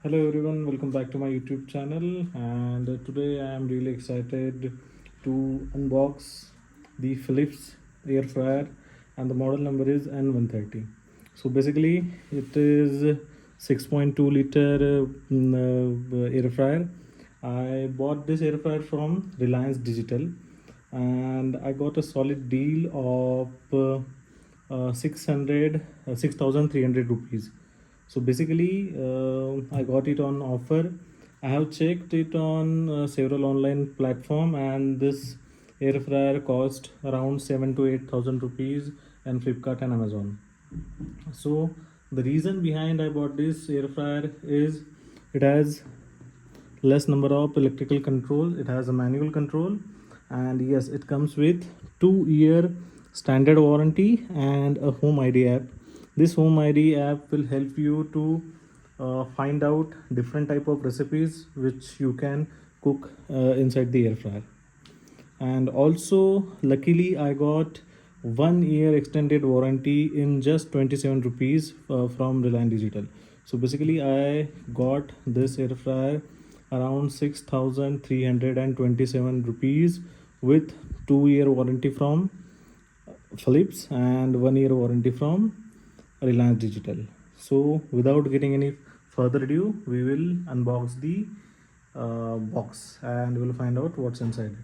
Hello everyone, welcome back to my YouTube channel. And today I am really excited to unbox the Philips air fryer, and the model number is N130. So basically it is 6.2 liter air fryer. I bought this air fryer from Reliance Digital, and I got a solid deal of 6,300 rupees. So basically, I got it on offer. I have checked it on several online platform, and this air fryer cost around 7 to 8,000 rupees in Flipkart and Amazon. So the reason behind I bought this air fryer is it has less number of electrical control, it has a manual control, and yes, it comes with 2-year standard warranty and a home id app. This home id app will help you to find out different type of recipes which you can cook inside the air fryer. And also luckily I got 1 year extended warranty in just 27 rupees from Reliance Digital. So basically I got this air fryer around 6,327 rupees with 2-year warranty from Philips and 1 year warranty from Reliance Digital. So without getting any further ado, we will unbox the box and we'll find out what's inside it.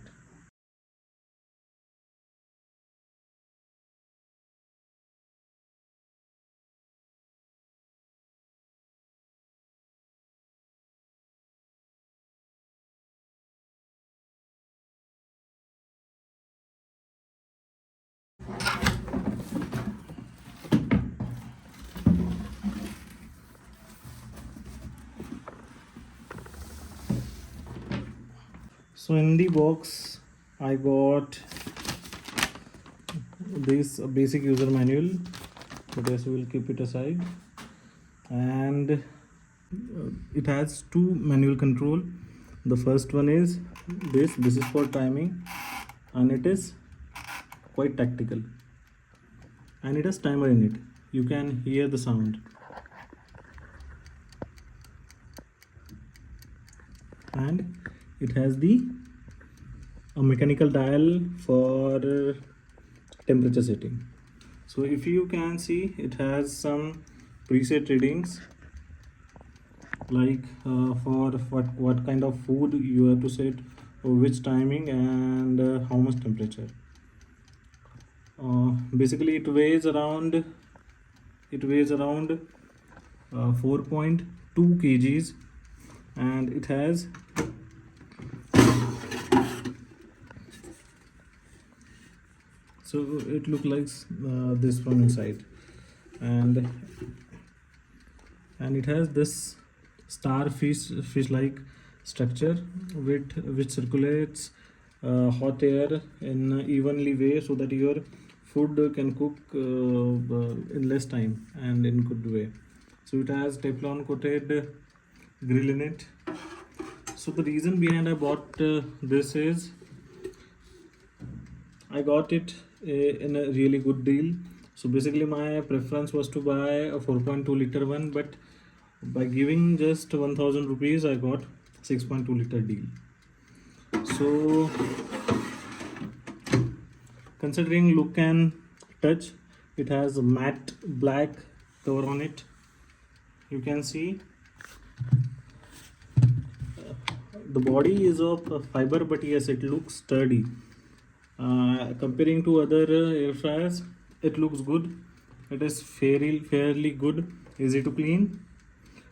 So in the box, I got this basic user manual. So this will keep it aside, and it has two manual control. The first one is this. This is for timing, and it is quite tactical, and it has timer in it. You can hear the sound, and it has the a mechanical dial for temperature setting. So if you can see, it has some preset readings, like for what kind of food you have to set, which timing, and how much temperature. Basically it weighs around 4.2 kgs, and it has so it looks like this from inside, and it has this fish like structure which circulates hot air in evenly way so that your food can cook in less time and in good way. So it has Teflon coated grill in it. So the reason behind I bought this is I got it in a really good deal. So basically my preference was to buy a 4.2 liter one, but by giving just 1,000 rupees I got 6.2 liter deal. So considering look and touch, it has a matte black cover on it. You can see the body is of fiber, but yes, it looks sturdy. Comparing to other air fryers, it looks good. It is fairly good, easy to clean,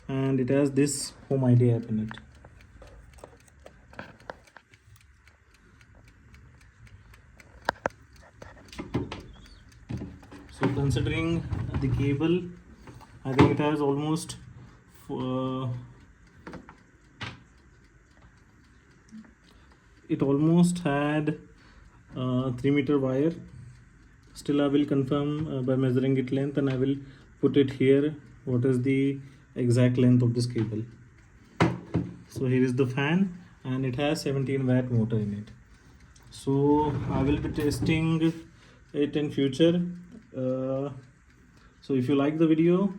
and it has this home id app in it. So considering the cable, I think it has almost it almost had 3-meter wire. Still I will confirm by measuring it length, and I will put it here what is the exact length of this cable. So here is the fan, and it has 17-watt motor in it. So I will be testing it in future. So if you like the video,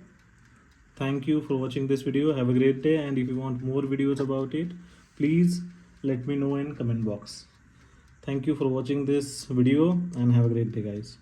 Thank you for watching this video. Have a great day, and if you want more videos about it, please let me know in comment box. Thank you for watching this video and have a great day, guys.